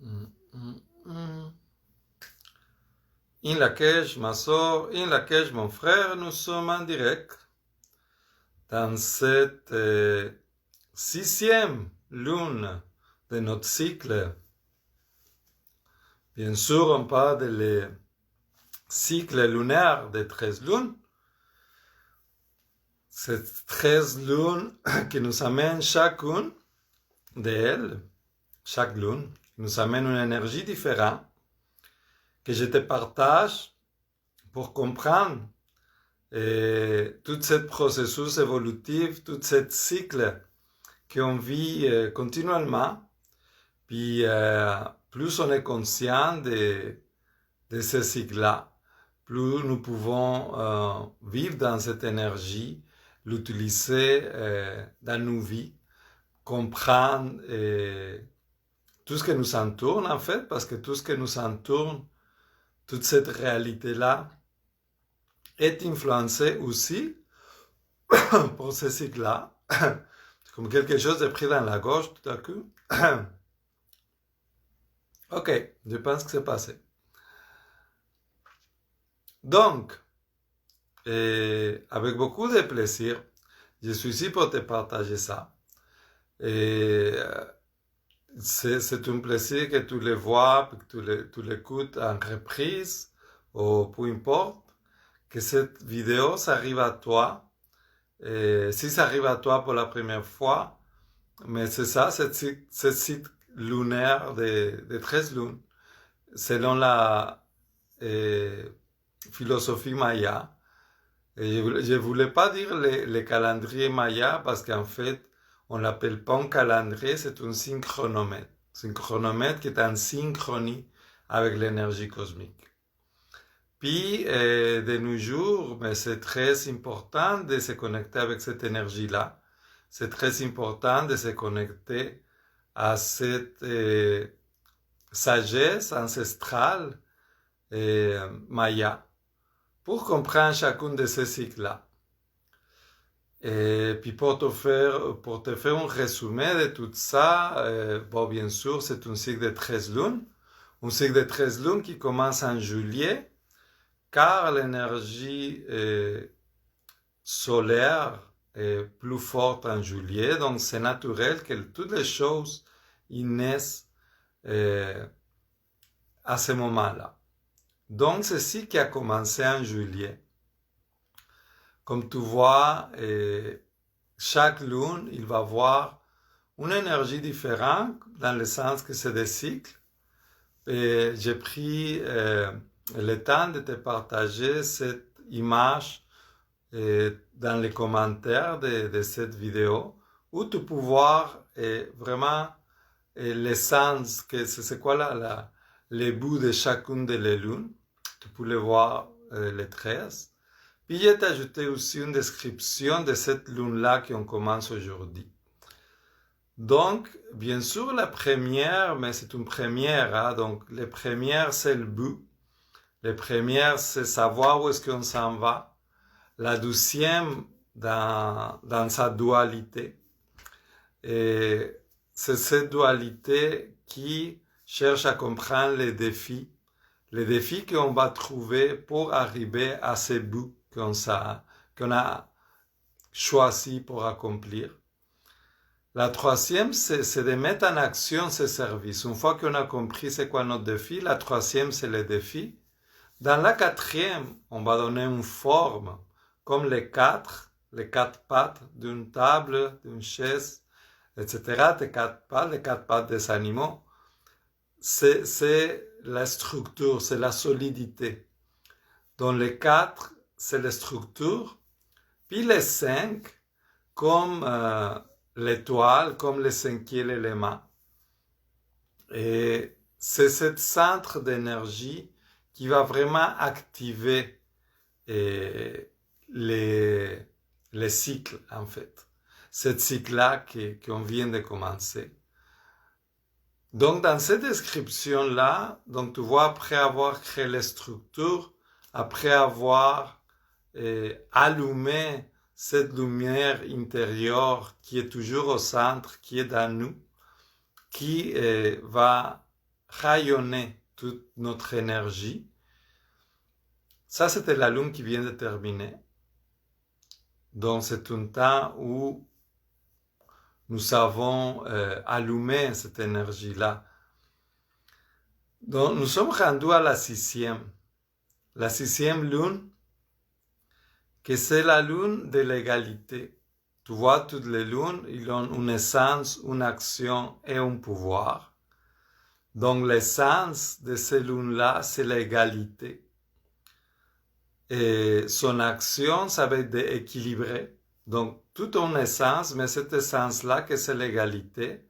In Lakesh, Masor, in Lakesh, mon frère, nous sommes en direct dans cette sixième lune de notre cycle. Bien sûr, on parle de le cycle lunaire des 13 lunes. Ces 13 lunes qui nous amènent chacune d'elles, chaque lune, nous amène une énergie différente que je te partage pour comprendre tout ce processus évolutif, tout ce cycle qu'on vit continuellement. Puis plus on est conscient de ce cycle-là, plus nous pouvons vivre dans cette énergie, l'utiliser dans nos vies, comprendre tout ce qui nous entoure en fait, parce que tout ce qui nous entoure, toute cette réalité-là, est influencée aussi pour ce cycle-là. C'est comme quelque chose de pris dans la gorge tout à coup. Ok, je pense que c'est passé. Donc, avec beaucoup de plaisir, je suis ici pour te partager ça. Et c'est un plaisir que tu le vois, que tu l'écoutes en reprise, ou peu importe, que cette vidéo, ça arrive à toi. Et si ça arrive à toi pour la première fois, mais c'est ça, ce cycle lunaire de 13 lunes, selon la philosophie maya. Et je ne voulais pas dire le calendrier maya parce qu'en fait, on l'appelle pas un calendrier, c'est un synchronomètre. C'est un chronomètre qui est en synchronie avec l'énergie cosmique. Puis, de nos jours, mais c'est très important de se connecter avec cette énergie-là. C'est très important de se connecter à cette sagesse ancestrale maya pour comprendre chacun de ces cycles-là. Et puis pour te faire un résumé de tout ça, bon, bien sûr, c'est un cycle de 13 lunes. Un cycle de 13 lunes qui commence en juillet, car l'énergie solaire est plus forte en juillet, donc c'est naturel que toutes les choses naissent à ce moment-là. Donc c'est ce qui a commencé en juillet. Comme tu vois, chaque lune, il va avoir une énergie différente, dans le sens que c'est des cycles. Et j'ai pris le temps de te partager cette image dans les commentaires de cette vidéo, où tu peux voir vraiment l'essence, que c'est quoi les bouts de chacune des lunes. Tu peux le voir les 13. Puis j'ai ajouté aussi une description de cette lune-là qu'on commence aujourd'hui. Donc, bien sûr, la première, mais c'est une première, hein, donc les premières, c'est le but. Les premières, c'est savoir où est-ce qu'on s'en va. La deuxième, dans sa dualité. Et c'est cette dualité qui cherche à comprendre les défis qu'on va trouver pour arriver à ces buts qu'on a choisi pour accomplir. La troisième, c'est de mettre en action ces services. Une fois qu'on a compris c'est quoi notre défi, la troisième, c'est le défi. Dans la quatrième, on va donner une forme, comme les quatre pattes d'une table, d'une chaise, etc. Les quatre pattes des animaux. C'est la structure, c'est la solidité. Dans les quatre, c'est la structure. Puis les cinq, comme l'étoile, comme le cinquième élément. Et c'est ce centre d'énergie qui va vraiment activer les cycles, en fait. Ce cycle-là qu'on vient de commencer. Donc, dans cette description-là, donc tu vois, après avoir créé les structures, après avoir allumé cette lumière intérieure qui est toujours au centre, qui est dans nous, qui va rayonner toute notre énergie. Ça, c'était la lune qui vient de terminer. Donc, c'est un temps où nous avons allumé cette énergie-là. Donc, nous sommes rendus à la sixième lune, que c'est la lune de l'égalité. Tu vois, toutes les lunes, ils ont une essence, une action et un pouvoir. Donc, l'essence de ces lunes-là, c'est l'égalité. Et son action, ça va être d'équilibrer. Donc, toute une essence, mais cette essence-là, que c'est l'égalité,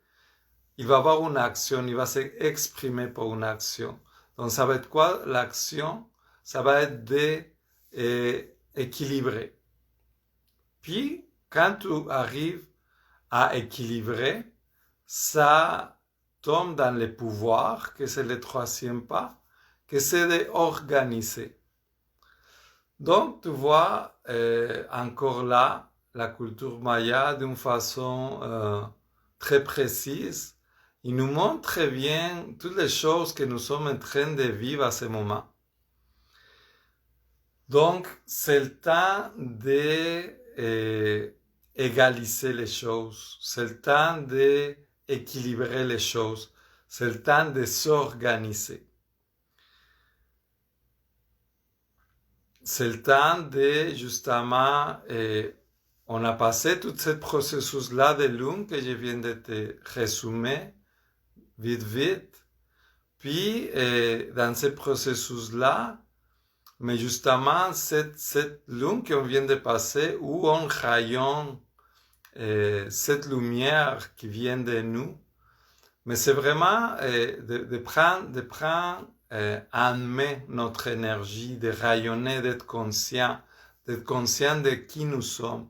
il va avoir une action, il va s'exprimer pour une action. Donc, ça va être quoi l'action? Ça va être d'équilibrer. Puis, quand tu arrives à équilibrer, ça tombe dans le pouvoir, que c'est le troisième pas, que c'est d'organiser. Donc, tu vois, encore là, la culture maya, d'une façon très précise, il nous montre très bien toutes les choses que nous sommes en train de vivre à ce moment. Donc, c'est le temps d'égaliser les choses. C'est le temps d'équilibrer les choses. C'est le temps de s'organiser. C'est le temps de, justement, on a passé tout ce processus-là de lune que je viens de te résumer, vite. Puis, dans ce processus-là, mais justement, cette lune qu'on vient de passer, où on rayonne cette lumière qui vient de nous, mais c'est vraiment de prendre en main notre énergie, de rayonner, d'être conscient de qui nous sommes,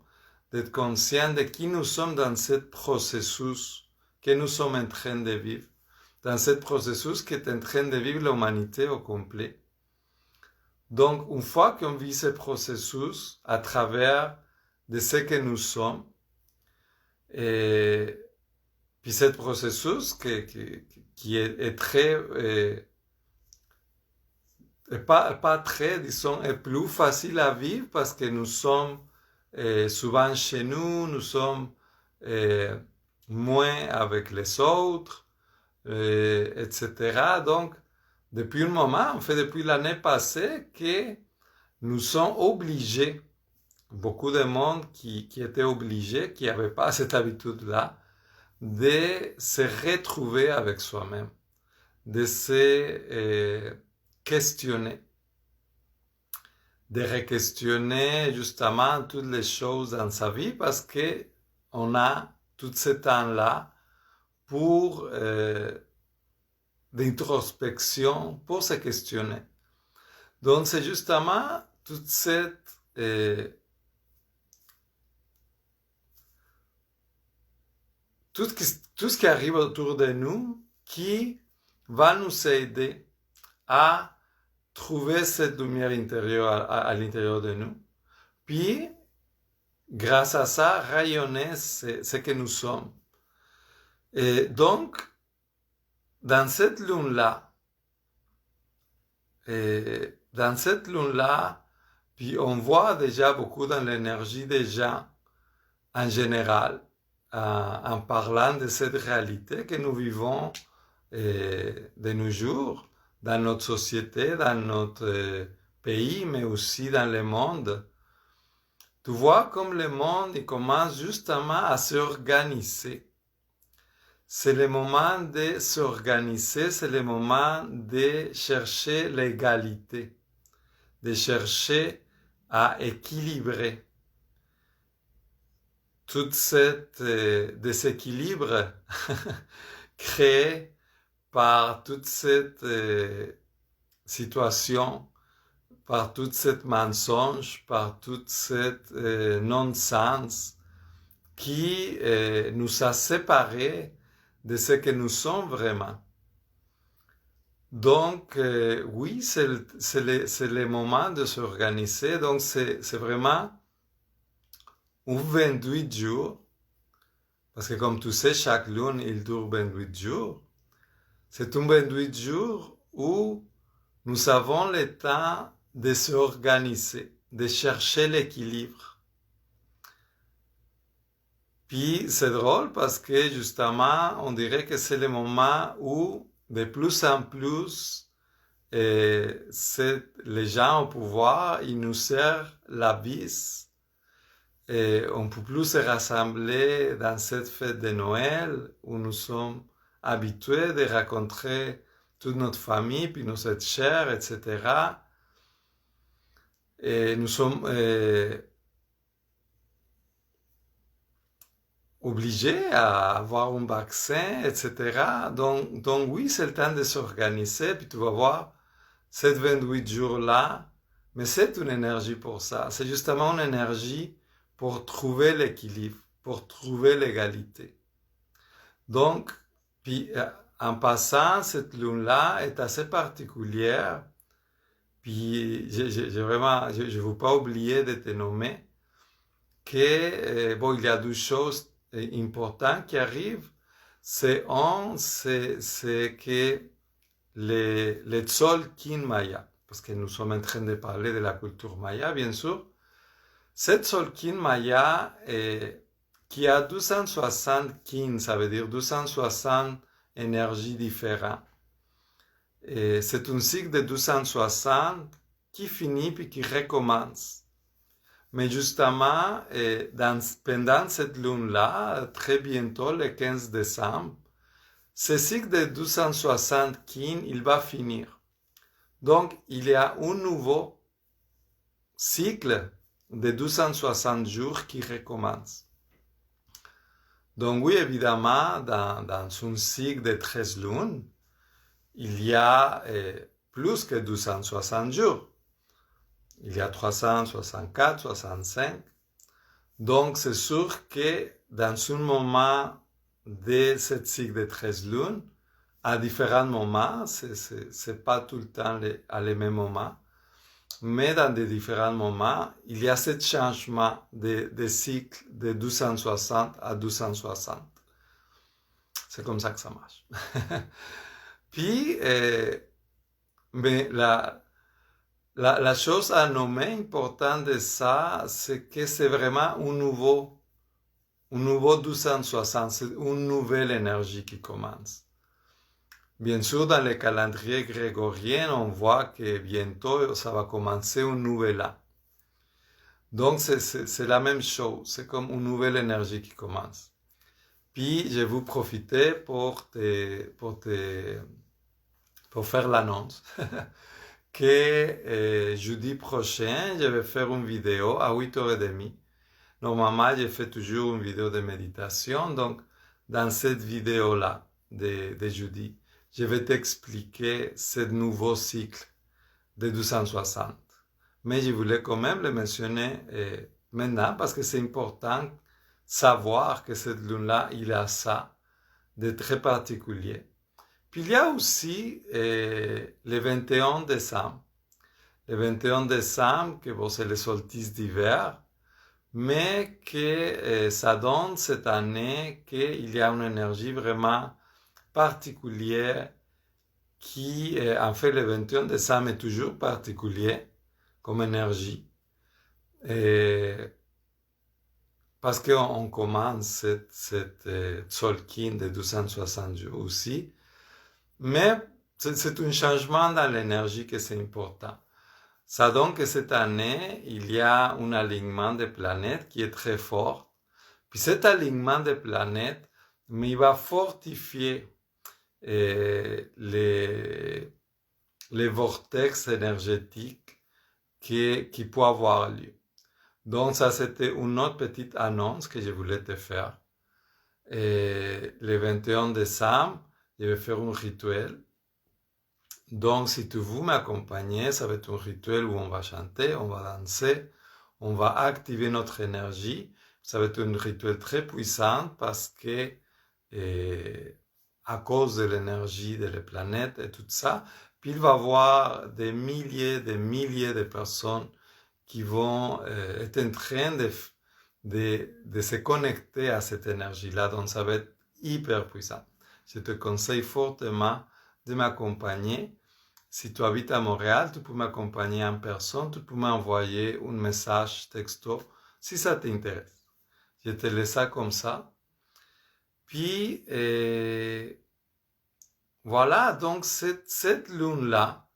d'être conscient de qui nous sommes dans ce processus que nous sommes en train de vivre, dans ce processus qu'est en train de vivre l'humanité au complet. Donc, une fois qu'on vit ce processus à travers de ce que nous sommes, et puis ce processus qui est très, pas très, disons, est plus facile à vivre parce que nous sommes souvent chez nous, nous sommes moins avec les autres, etc. Donc, depuis un moment, en fait depuis l'année passée, que nous sommes obligés, beaucoup de monde qui était obligé, qui n'avait pas cette habitude-là, de se retrouver avec soi-même, de se questionner, de re-questionner justement toutes les choses dans sa vie parce que on a tout ce temps-là pour d'introspection, pour se questionner. Donc c'est justement toute cette tout ce qui arrive autour de nous qui va nous aider à trouver cette lumière intérieure à l'intérieur de nous. Puis, grâce à ça, rayonner ce que nous sommes. Et donc, dans cette lune-là, puis on voit déjà beaucoup dans l'énergie des gens en général, en parlant de cette réalité que nous vivons de nos jours, dans notre société, dans notre pays, mais aussi dans le monde. Tu vois comme le monde il commence justement à s'organiser. C'est le moment de s'organiser, c'est le moment de chercher l'égalité, de chercher à équilibrer tout cet déséquilibre créé par toute cette situation, par toute cette mensonge, par toute cette non-sens qui nous a séparés de ce que nous sommes vraiment. Donc, oui, c'est le moment de s'organiser. Donc, c'est vraiment un 28 jours, parce que comme tu sais, chaque lune, il dure 28 jours. c'est un 28 jours où nous avons le temps de s'organiser, de chercher l'équilibre. Puis c'est drôle parce que justement, on dirait que c'est le moment où de plus en plus, les gens au pouvoir, ils nous serrent la vis. Et on ne peut plus se rassembler dans cette fête de Noël où nous sommes habitués de rencontrer toute notre famille, puis nos êtres chers, etc. Et nous sommes obligés à avoir un vaccin, etc. Donc oui, c'est le temps de s'organiser, puis tu vas voir, ces 28 jours-là, mais c'est une énergie pour ça. C'est justement une énergie pour trouver l'équilibre, pour trouver l'égalité. Donc, puis en passant, cette lune-là est assez particulière. Puis j'ai vraiment, je ne veux pas oublier de te nommer que bon, il y a deux choses importantes qui arrivent. C'est que les Tzolk'in Maya, parce que nous sommes en train de parler de la culture Maya, bien sûr. Cette Tzolk'in Maya, qui a 260 kin, ça veut dire 260 énergies différentes. Et c'est un cycle de 260 qui finit puis qui recommence. Mais justement, pendant cette lune-là, très bientôt, le 15 décembre, ce cycle de 260 kin, il va finir. Donc, il y a un nouveau cycle de 260 jours qui recommence. Donc oui, évidemment, dans un cycle de 13 lunes, il y a plus que 260 jours. Il y a 364, 65. Donc c'est sûr que dans un moment de ce cycle de 13 lunes, à différents moments, c'est pas tout le temps à les mêmes moments, mais dans des différents moments, il y a ce changement de cycle de 260 à 260. C'est comme ça que ça marche. Puis, mais la chose à nommer importante de ça, c'est que c'est vraiment un nouveau 260, c'est une nouvelle énergie qui commence. Bien sûr, dans le calendrier grégorien, on voit que bientôt, ça va commencer un nouvel an. Donc, c'est la même chose. C'est comme une nouvelle énergie qui commence. Puis, je vais vous profiter pour faire l'annonce que jeudi prochain, je vais faire une vidéo à 8h30. Normalement, je fais toujours une vidéo de méditation. Donc, dans cette vidéo-là de jeudi, je vais t'expliquer ce nouveau cycle de 260. Mais je voulais quand même le mentionner maintenant parce que c'est important savoir que cette lune-là, il a ça de très particulier. Puis il y a aussi le 21 décembre. Le 21 décembre, que bon, c'est le solstice d'hiver, mais que ça donne cette année qu'il y a une énergie vraiment particulière qui, en fait, le 21 décembre est toujours particulier comme énergie. Parce qu'on commence cette Tzolk'in de 260 jours aussi. Mais c'est un changement dans l'énergie que c'est important. Ça donne que cette année, il y a un alignement des planètes qui est très fort. Puis cet alignement des planètes, mais il va fortifier les vortex énergétiques qui peuvent avoir lieu. Donc ça, c'était une autre petite annonce que je voulais te faire. Et le 21 décembre, je vais faire un rituel. Donc, si tu veux m'accompagner, ça va être un rituel où on va chanter, on va danser, on va activer notre énergie. Ça va être un rituel très puissant parce que, à cause de l'énergie de la planète et tout ça, puis il va y avoir des milliers de personnes qui vont être en train de se connecter à cette énergie-là. Donc, ça va être hyper puissant. Je te conseille fortement de m'accompagner. Si tu habites à Montréal, tu peux m'accompagner en personne, tu peux m'envoyer un message texto si ça t'intéresse. Je te laisse ça comme ça. Puis, voilà, donc cette lune-là,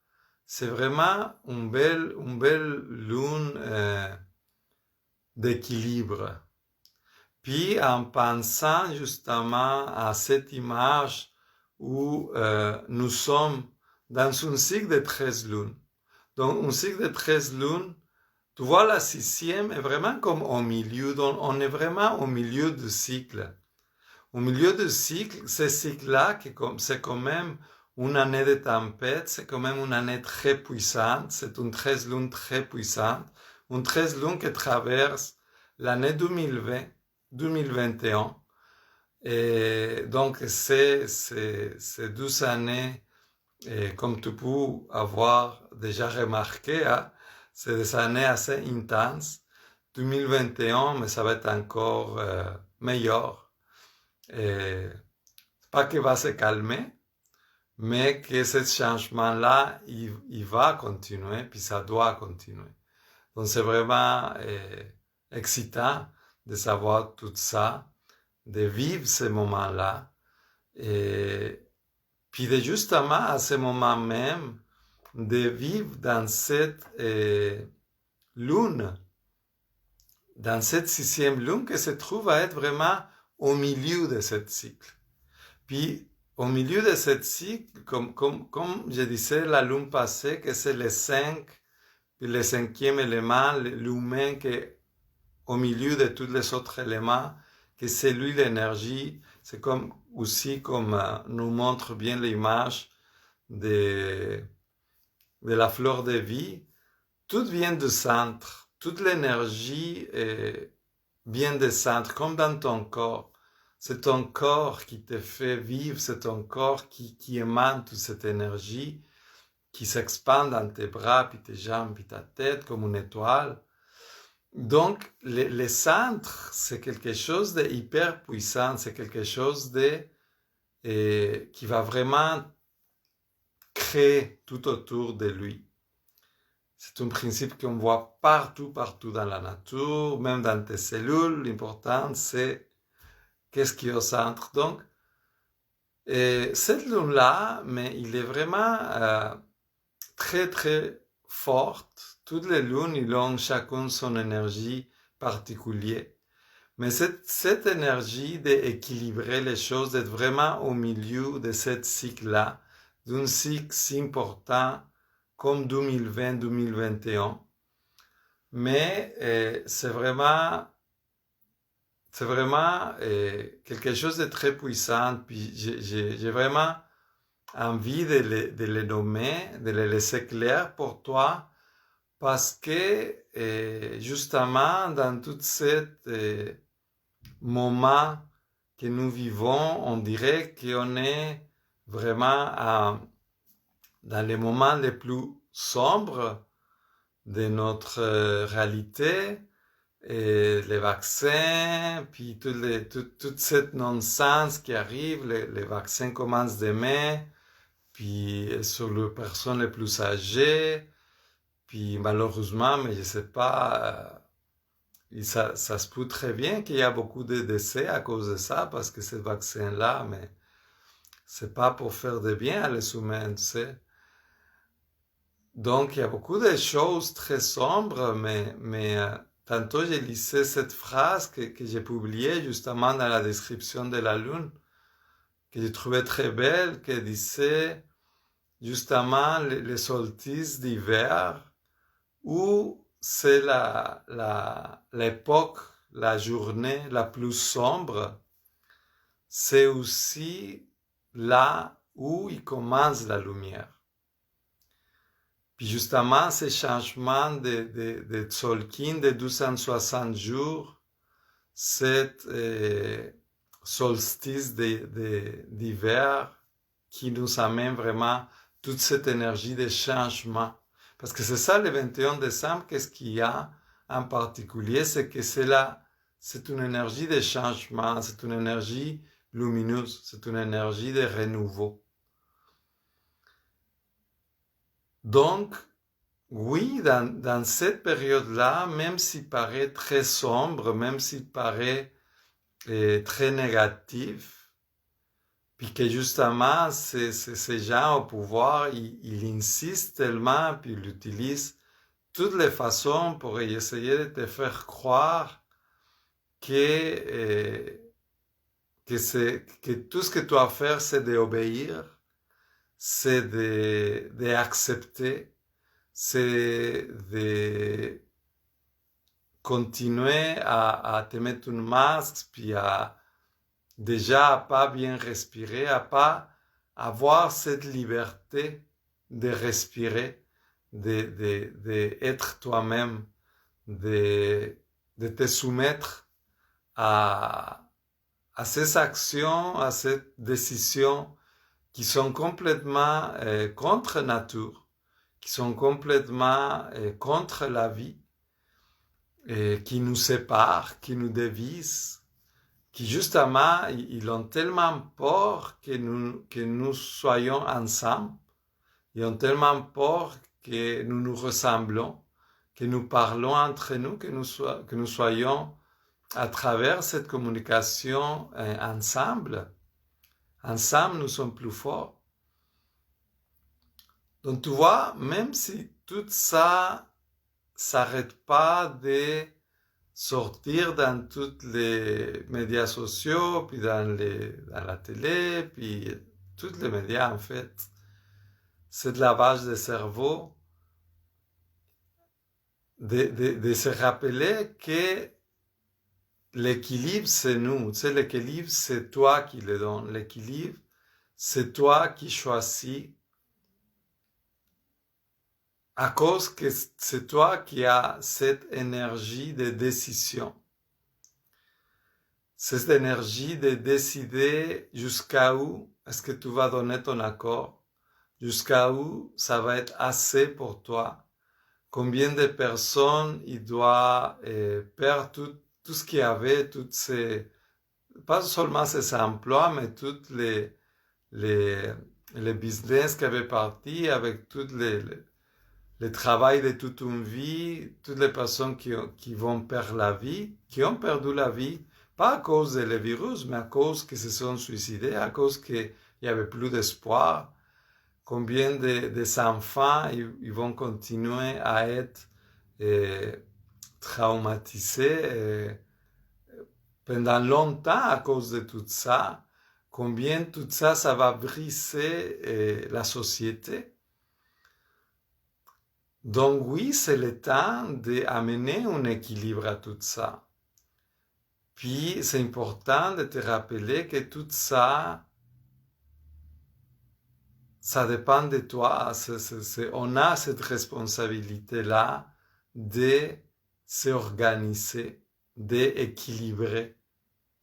c'est vraiment une belle lune d'équilibre. Puis, en pensant justement à cette image où nous sommes dans un cycle de 13 lunes. Donc, un cycle de 13 lunes, tu vois, la 6e est vraiment comme au milieu. Donc, on est vraiment au milieu du cycle. Au milieu du cycle, ce cycle-là, c'est quand même une année de tempête, c'est quand même une année très puissante, c'est une 13 lunes très puissante, une 13 lunes qui traverse l'année 2020, 2021. Et donc, c'est 12 années, et comme tu peux avoir déjà remarqué, hein, c'est des années assez intenses. 2021, mais ça va être encore meilleur. Et pas qu'il va se calmer, mais que ce changement-là, il va continuer, puis ça doit continuer. Donc c'est vraiment excitant de savoir tout ça, de vivre ces moments-là, et puis de justement à ce moment même, de vivre dans cette lune, dans cette 6e lune qui se trouve à être vraiment au milieu de ce cycle. Puis, au milieu de ce cycle, comme je disais la lune passée, que c'est le 5, puis le 5e élément, l'humain qui est au milieu de tous les autres éléments, que c'est lui l'énergie, c'est comme aussi comme nous montre bien l'image de la fleur de vie, tout vient du centre, toute l'énergie vient du centre, comme dans ton corps. C'est ton corps qui te fait vivre, c'est ton corps qui émane toute cette énergie, qui s'expande dans tes bras, puis tes jambes, puis ta tête, comme une étoile. Donc, le centre, c'est quelque chose de hyper puissant, c'est quelque chose qui va vraiment créer tout autour de lui. C'est un principe qu'on voit partout dans la nature, même dans tes cellules. L'important, c'est qu'est-ce qui est au centre. Donc, cette lune-là, mais il est vraiment très, très forte. Toutes les lunes, ils ont chacune son énergie particulière. Mais cette énergie d'équilibrer les choses, d'être vraiment au milieu de ce cycle-là, d'un cycle si important comme 2020-2021. Mais c'est vraiment quelque chose de très puissant. Puis j'ai vraiment envie de les nommer, de les laisser clairs pour toi, parce que justement dans tout ce moment que nous vivons, on dirait qu'on est vraiment dans les moments les plus sombres de notre réalité, et les vaccins, puis toute cette nonsense qui arrive, les vaccins commencent demain, puis sur les personnes les plus âgées, puis malheureusement, mais je sais pas, ça se peut très bien qu'il y a beaucoup de décès à cause de ça, parce que ce vaccin-là, mais c'est pas pour faire de bien à les humains, tu sais. Donc, il y a beaucoup de choses très sombres, mais tantôt, j'ai lisé cette phrase que j'ai publiée justement dans la description de la lune, que j'ai trouvée très belle, qui disait justement les solstices d'hiver, où c'est l'époque, la journée la plus sombre, c'est aussi là où il commence la lumière. Puis justement, ces changements de Tzolk'in de 260 jours, cet solstice d'hiver qui nous amène vraiment toute cette énergie de changement. Parce que c'est ça le 21 décembre, qu'est-ce qu'il y a en particulier, c'est que c'est une énergie de changement, c'est une énergie lumineuse, c'est une énergie de renouveau. Donc, oui, dans cette période-là, même s'il paraît très sombre, même s'il paraît très négatif, puis que justement, ces gens au pouvoir, ils insistent tellement, puis ils utilisent toutes les façons pour essayer de te faire croire que tout ce que tu as à faire, c'est d'obéir, c'est d'accepter, c'est de continuer à te mettre une masque, puis déjà à pas bien respirer, à pas avoir cette liberté de respirer, d'être toi-même, de te soumettre à ces actions, à ces décisions qui sont complètement contre nature, qui sont complètement contre la vie, et qui nous séparent, qui nous dévisent, qui justement, ils ont tellement peur que nous soyons ensemble, ils ont tellement peur que nous nous ressemblons, que nous parlons entre nous, que nous soyons à travers cette communication ensemble. Ensemble, nous sommes plus forts. Donc tu vois, même si tout ça s'arrête pas de sortir dans tous les médias sociaux, puis dans la télé, puis tous les médias en fait, c'est de lavage de cerveau, de se rappeler que l'équilibre, c'est nous. Tu sais, l'équilibre, c'est toi qui le donne. L'équilibre, c'est toi qui choisis à cause que c'est toi qui as cette énergie de décision. Cette énergie de décider jusqu'à où est-ce que tu vas donner ton accord, jusqu'à où ça va être assez pour toi, combien de personnes il doit perdre tout ce qu'il y avait, toutes ces, pas seulement ces emplois, mais toutes les business qui avaient parti avec toutes le travail de toute une vie, toutes les personnes qui vont perdre la vie, qui ont perdu la vie, pas à cause du virus, mais à cause qu'ils se sont suicidés, à cause qu'il n'y avait plus d'espoir. Combien des enfants ils vont continuer à être traumatisés pendant longtemps à cause de tout ça. Combien tout ça, ça va briser la société. Donc oui, c'est le temps d'amener un équilibre à tout ça. Puis c'est important de te rappeler que tout ça, ça dépend de toi. On a cette responsabilité-là de s'organiser, d'équilibrer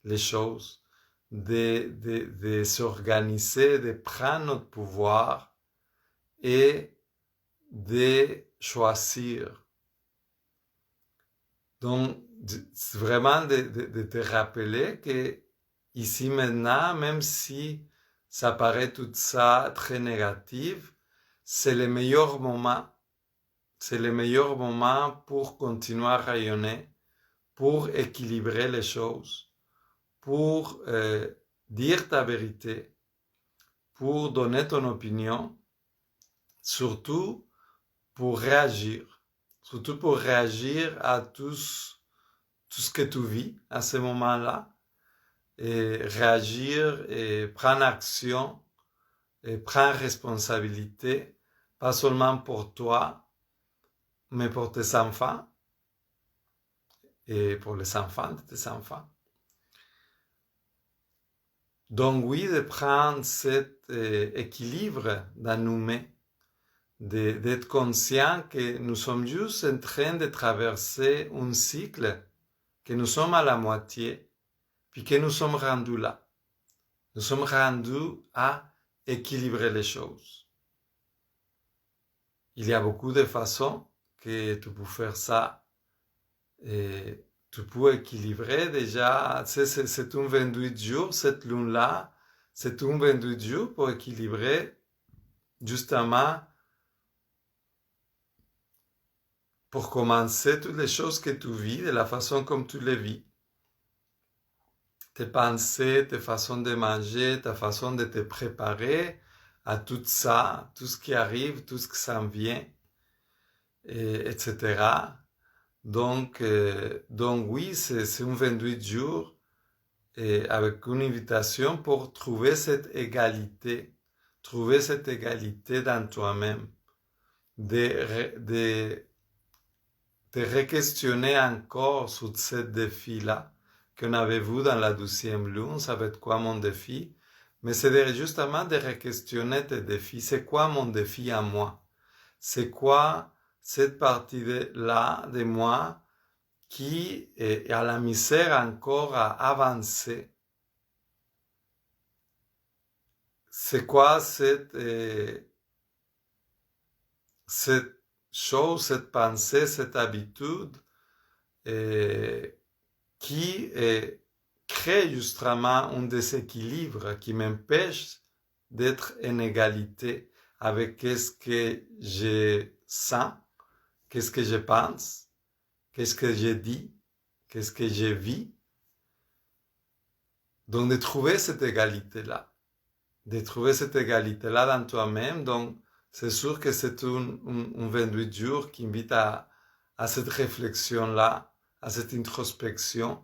les choses, de s'organiser, de prendre notre pouvoir et de choisir. Donc, vraiment de te rappeler que ici maintenant, même si ça paraît tout ça très négatif, c'est le meilleur moment. C'est le meilleur moment pour continuer à rayonner, pour équilibrer les choses, pour dire ta vérité, pour donner ton opinion, surtout pour réagir. Surtout pour réagir à tout ce que tu vis à ce moment-là. Et réagir et prendre action et prendre responsabilité, pas seulement pour toi, mais pour tes enfants et pour les enfants de tes enfants. Donc oui, de prendre cet équilibre dans nous-mêmes, d'être conscient que nous sommes juste en train de traverser un cycle, que nous sommes à la moitié, puis que nous sommes rendus là. Nous sommes rendus à équilibrer les choses. Il y a beaucoup de façons que tu peux faire ça. Et tu peux équilibrer déjà, c'est un 28 jours, cette lune-là, c'est un 28 jours pour équilibrer justement pour commencer toutes les choses que tu vis de la façon comme tu les vis. Tes pensées, tes façons de manger, ta façon de te préparer à tout ça, tout ce qui arrive, tout ce qui s'en vient, etc. Donc oui, c'est un 28 jours et avec une invitation pour trouver cette égalité dans toi-même, de te re-questionner encore sur ce défi-là qu'on avait vu dans la 12e lune, ça va être quoi mon défi? Mais c'est justement de re-questionner tes défis. C'est quoi mon défi à moi? C'est quoi cette partie-là de moi qui a la misère encore à avancer? C'est quoi cette chose, cette pensée, cette habitude qui crée justement un déséquilibre qui m'empêche d'être en égalité avec ce que je sens, qu'est-ce que je pense, qu'est-ce que je dis, qu'est-ce que je vis. Donc de trouver cette égalité-là. De trouver cette égalité-là dans toi-même. Donc c'est sûr que c'est un 28 jours qui invite à cette réflexion-là, à cette introspection,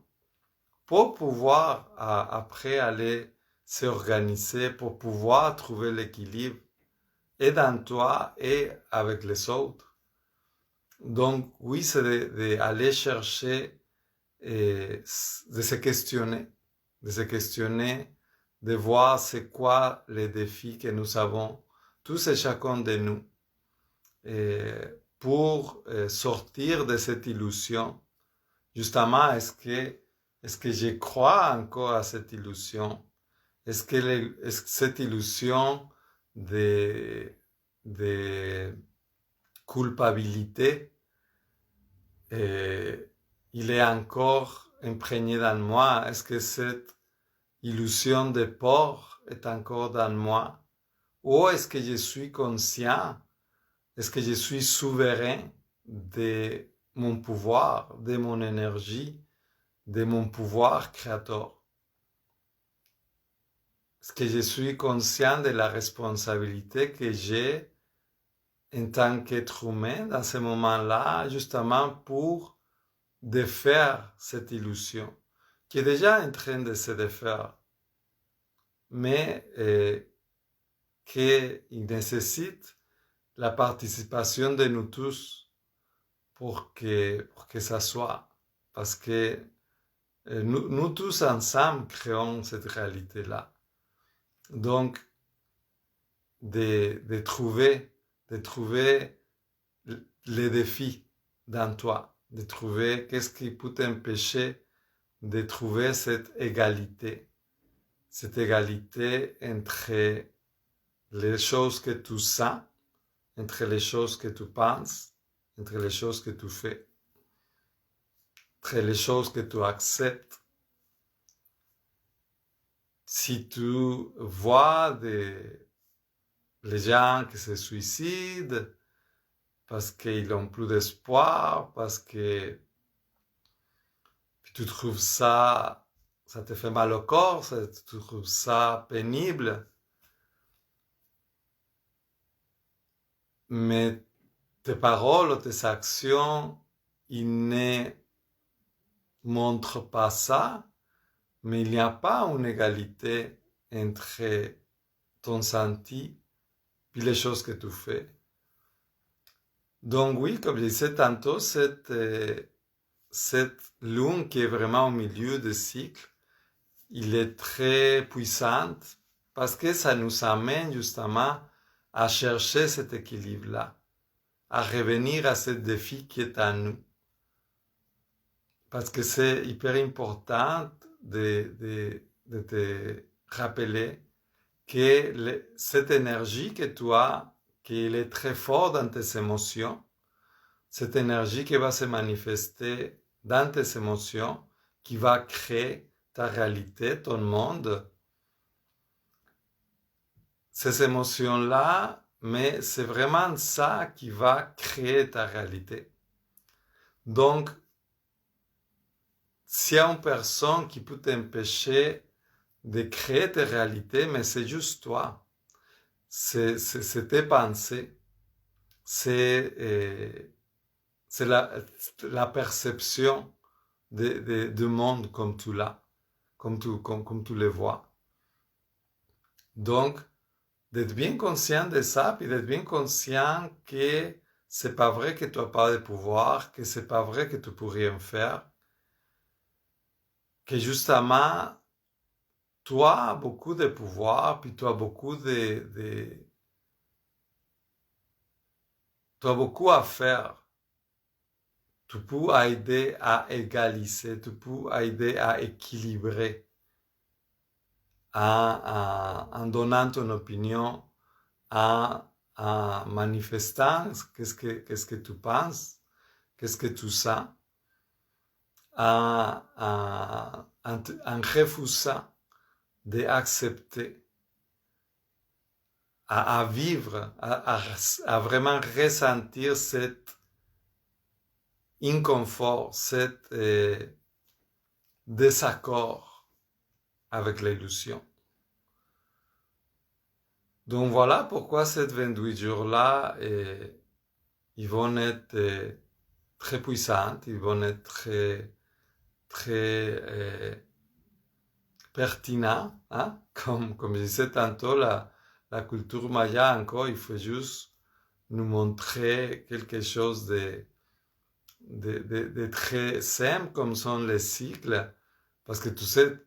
pour pouvoir après aller s'organiser, pour pouvoir trouver l'équilibre et dans toi et avec les autres. Donc oui, c'est d'aller chercher et de se questionner, de voir c'est quoi les défis que nous avons, tous et chacun de nous, et pour sortir de cette illusion. Justement, est-ce que je crois encore à cette illusion? Est-ce que cette illusion de culpabilité, il est encore imprégné dans moi? Est-ce que cette illusion de peur est encore dans moi? Ou est-ce que je suis conscient? Est-ce que je suis souverain de mon pouvoir, de mon énergie, de mon pouvoir créateur? Est-ce que je suis conscient de la responsabilité que j'ai en tant qu'être humain dans ce moment-là, justement pour défaire cette illusion, qui est déjà en train de se défaire, mais qu'il nécessite la participation de nous tous pour que ça soit. Parce que nous tous ensemble créons cette réalité-là. Donc, de trouver les défis dans toi, de trouver qu'est-ce qui peut t'empêcher de trouver cette égalité entre les choses que tu sens, entre les choses que tu penses, entre les choses que tu fais, entre les choses que tu acceptes. Si tu vois les gens qui se suicident parce qu'ils n'ont plus d'espoir, parce que tu trouves ça te fait mal au corps, tu trouves ça pénible, mais tes paroles, tes actions, ils ne montrent pas ça, mais il n'y a pas une égalité entre ton senti et les choses que tu fais. Donc oui, comme je disais tantôt, cette lune qui est vraiment au milieu du cycle, il est très puissante parce que ça nous amène justement à chercher cet équilibre-là, à revenir à ce défi qui est à nous. Parce que c'est hyper important de te rappeler que cette énergie que tu as, qu'elle est très forte dans tes émotions, cette énergie qui va se manifester dans tes émotions, qui va créer ta réalité, ton monde, ces émotions-là, mais c'est vraiment ça qui va créer ta réalité. Donc, s'il y a une personne qui peut t'empêcher de créer tes réalités, mais c'est juste toi. C'est tes pensées. C'est la perception du monde comme tu l'as, comme tu le vois. Donc, d'être bien conscient de ça, puis d'être bien conscient que c'est pas vrai que tu n'as pas de pouvoir, que c'est pas vrai que tu peux rien faire, que justement, tu as beaucoup de pouvoir, puis tu as beaucoup tu as beaucoup à faire. Tu peux aider à égaliser, tu peux aider à équilibrer en donnant ton opinion, en manifestant qu'est-ce que tu penses, qu'est-ce que tu sens, en refusant d'accepter, à vivre, à vraiment ressentir cet inconfort, cet désaccord avec l'illusion. Donc voilà pourquoi ces 28 jours-là, ils vont être très puissants, ils vont être très pertinents. Hein? Comme je disais tantôt, la culture maya, encore, il faut juste nous montrer quelque chose de très simple, comme sont les cycles, parce que tu sais,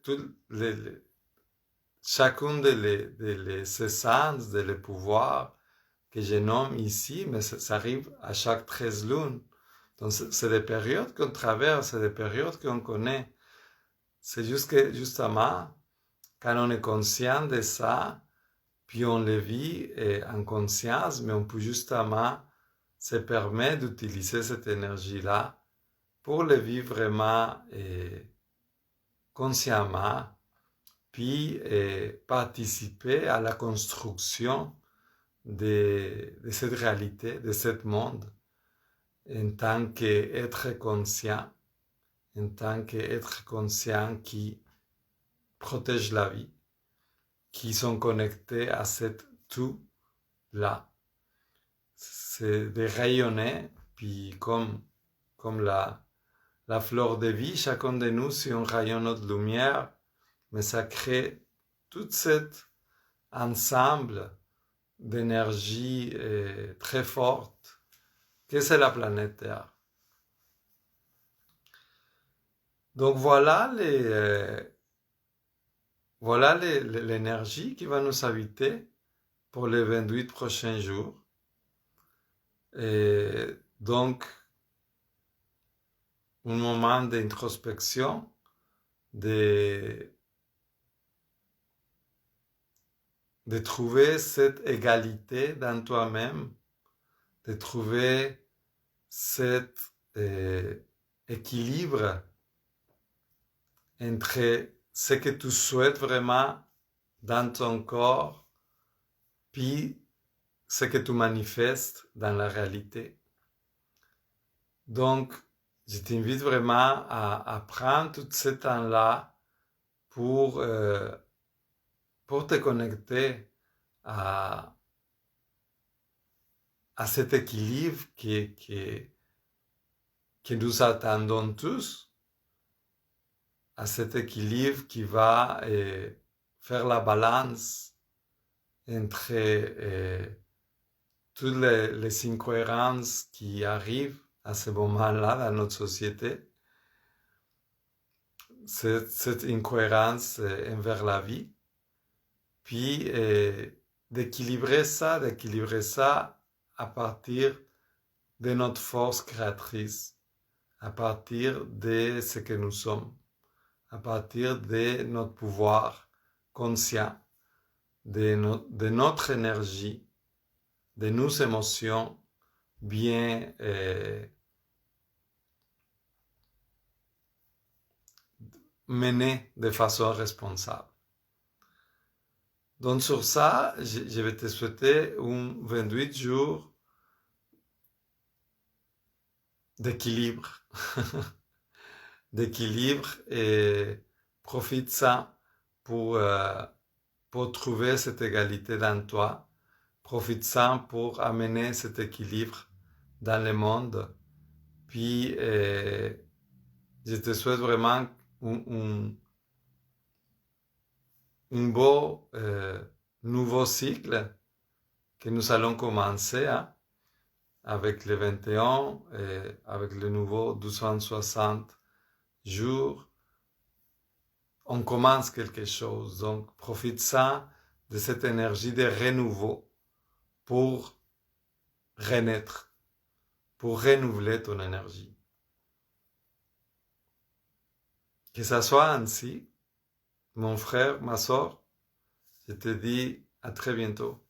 chacun des essences, des pouvoirs que je nomme ici, mais ça arrive à chaque 13 lunes. Donc, c'est des périodes qu'on traverse, c'est des périodes qu'on connaît. C'est juste que, justement, quand on est conscient de ça, puis on le vit en conscience, mais on peut justement se permettre d'utiliser cette énergie-là pour le vivre vraiment consciemment, puis participer à la construction de cette réalité, de ce monde, en tant qu'être conscient, en tant qu'être conscient qui protège la vie, qui sont connectés à cette tout-là. C'est de rayonner, puis comme la fleur de vie, chacun de nous, si on rayonne notre lumière, mais ça crée tout cet ensemble d'énergie très forte que c'est la planète Terre. Donc voilà l'énergie qui va nous habiter pour les 28 prochains jours. Et donc, un moment d'introspection, de trouver cette égalité dans toi-même, de trouver cet équilibre entre ce que tu souhaites vraiment dans ton corps, puis ce que tu manifestes dans la réalité. Donc, je t'invite vraiment à prendre tout ce temps-là pour te connecter à cet équilibre que nous attendons tous, à cet équilibre qui va faire la balance entre toutes les incohérences qui arrivent à ce moment-là dans notre société, cette incohérence envers la vie, puis d'équilibrer ça à partir de notre force créatrice, à partir de ce que nous sommes, à partir de notre pouvoir conscient, de notre énergie, de nos émotions bien menées de façon responsable. Donc sur ça, je vais te souhaiter un 28 jours d'équilibre. D'équilibre et profite ça pour trouver cette égalité dans toi. Profite ça pour amener cet équilibre dans le monde. Puis, je te souhaite vraiment un beau nouveau cycle que nous allons commencer avec le 21 et avec le nouveau 260 jours. On commence quelque chose, donc profite ça de cette énergie de renouveau pour renaître, pour renouveler ton énergie. Que ça soit ainsi, mon frère, ma soeur, je te dis à très bientôt.